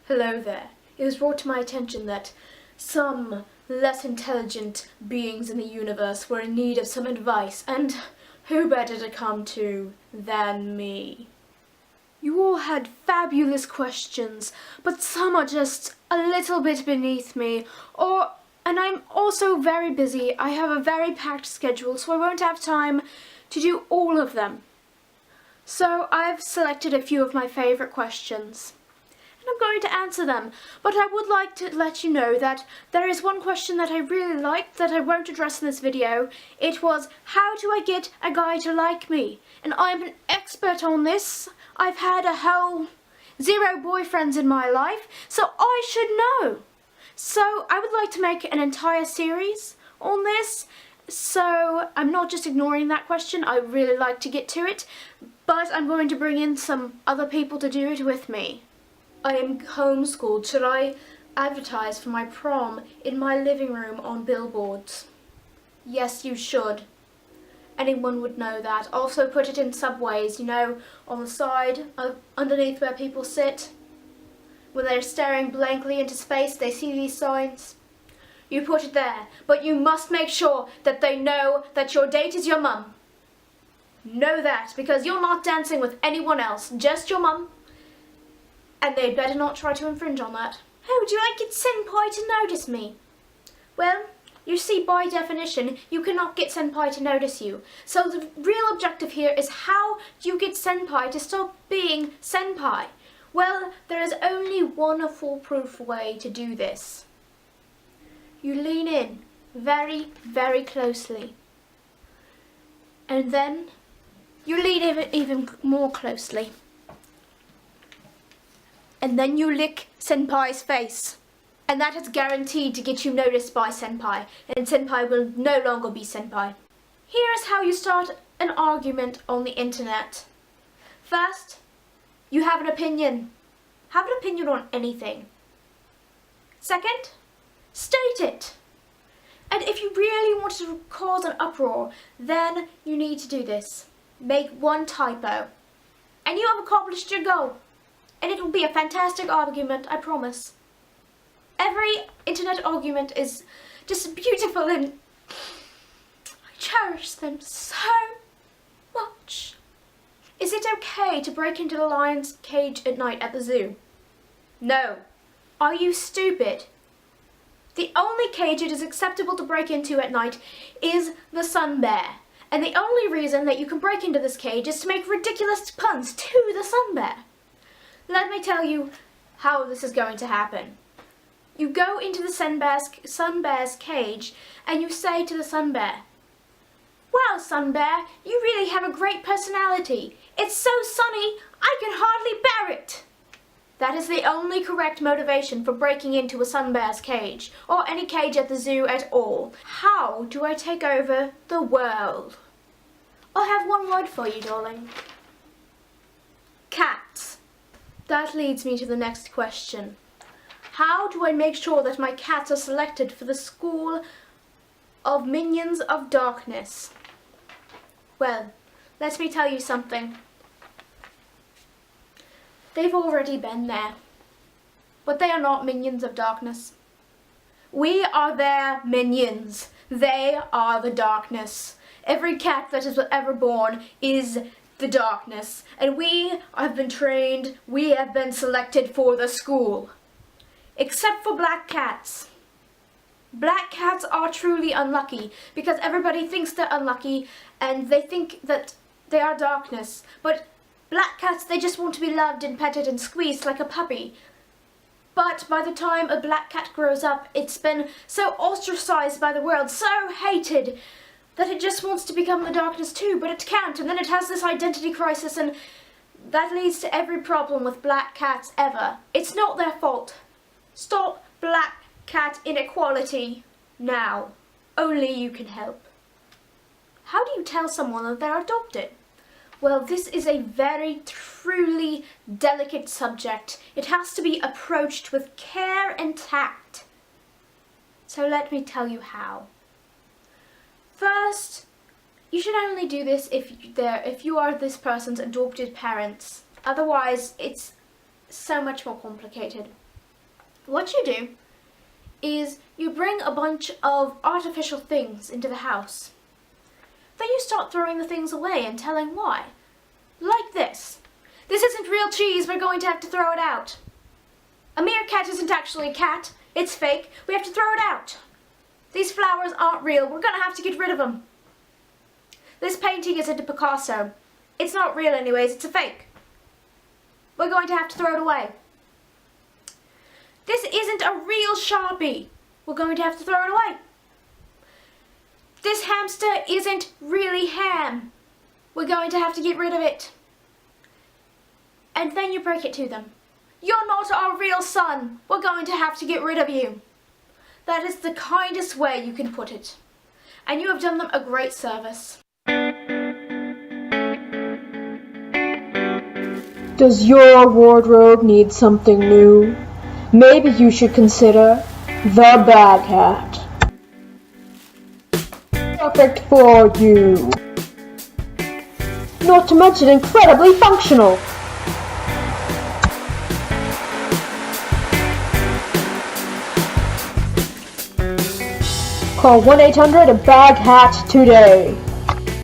Hello there. It was brought to my attention that some less intelligent beings in the universe were in need of some advice, and who better to come to than me? You all had fabulous questions, but some are just a little bit beneath me, and I'm also very busy. I have a very packed schedule, so I won't have time to do all of them. So I've selected a few of my favorite questions. I'm going to answer them, but I would like to let you know that there is one question that I really liked that I won't address in this video. It was, how do I get a guy to like me? And I'm an expert on this. I've had a whole 0 boyfriends in my life, so I should know. So I would like to make an entire series on this, so I'm not just ignoring that question. I really like to get to it, but I'm going to bring in some other people to do it with me. I am homeschooled. Should I advertise for my prom in my living room on billboards? Yes, you should. Anyone would know that. Also put it in subways, you know, on the side, underneath where people sit. When they're staring blankly into space, they see these signs. You put it there, but you must make sure that they know that your date is your mum. Know that, because you're not dancing with anyone else, just your mum. And they'd better not try to infringe on that. How would you like it senpai to notice me? Well, you see, by definition, you cannot get senpai to notice you. So the real objective here is, how do you get senpai to stop being senpai? Well, there is only one foolproof way to do this. You lean in very, very closely. And then you lean even more closely. And then you lick senpai's face. And that is guaranteed to get you noticed by senpai. And senpai will no longer be senpai. Here is how you start an argument on the internet. First, you have an opinion. Have an opinion on anything. Second, state it. And if you really want to cause an uproar, then you need to do this. Make one typo. And you have accomplished your goal. And it will be a fantastic argument, I promise. Every internet argument is just beautiful, and I cherish them so much. Is it okay to break into the lion's cage at night at the zoo? No. Are you stupid? The only cage it is acceptable to break into at night is the sun bear. And the only reason that you can break into this cage is to make ridiculous puns to the sun bear. Let me tell you how this is going to happen. You go into the sun bear's cage and you say to the sun bear, "Wow, sun bear, you really have a great personality. It's so sunny, I can hardly bear it." That is the only correct motivation for breaking into a sun bear's cage, or any cage at the zoo at all. How do I take over the world? I have one word for you, darling. Cats. That leads me to the next question. How do I make sure that my cats are selected for the school of Minions of Darkness? Well, let me tell you something. They've already been there, but they are not Minions of Darkness. We are their minions. They are the darkness. Every cat that is ever born is the darkness, and we have been trained, we have been selected for the school. Except for black cats. Black cats are truly unlucky, because everybody thinks they're unlucky, and they think that they are darkness. But black cats, they just want to be loved and petted and squeezed like a puppy. But by the time a black cat grows up, it's been so ostracized by the world, so hated, that it just wants to become the darkness too, but it can't, and then it has this identity crisis, and that leads to every problem with black cats ever. It's not their fault. Stop black cat inequality now. Only you can help. How do you tell someone that they're adopted? Well, this is a very truly delicate subject. It has to be approached with care and tact. So let me tell you how. First, you should only do this if you are this person's adopted parents. Otherwise, it's so much more complicated. What you do is you bring a bunch of artificial things into the house. Then you start throwing the things away and telling why. Like this. This isn't real cheese, we're going to have to throw it out. A meerkat isn't actually a cat, it's fake, we have to throw it out. These flowers aren't real, we're gonna have to get rid of them. This painting isn't a Picasso. It's not real anyways, it's a fake. We're going to have to throw it away. This isn't a real Sharpie. We're going to have to throw it away. This hamster isn't really ham. We're going to have to get rid of it. And then you break it to them. You're not our real son. We're going to have to get rid of you. That is the kindest way you can put it. And you have done them a great service. Does your wardrobe need something new? Maybe you should consider the Bag Hat. Perfect for you. Not to mention incredibly functional. Call 1-800-BAG-HAT today.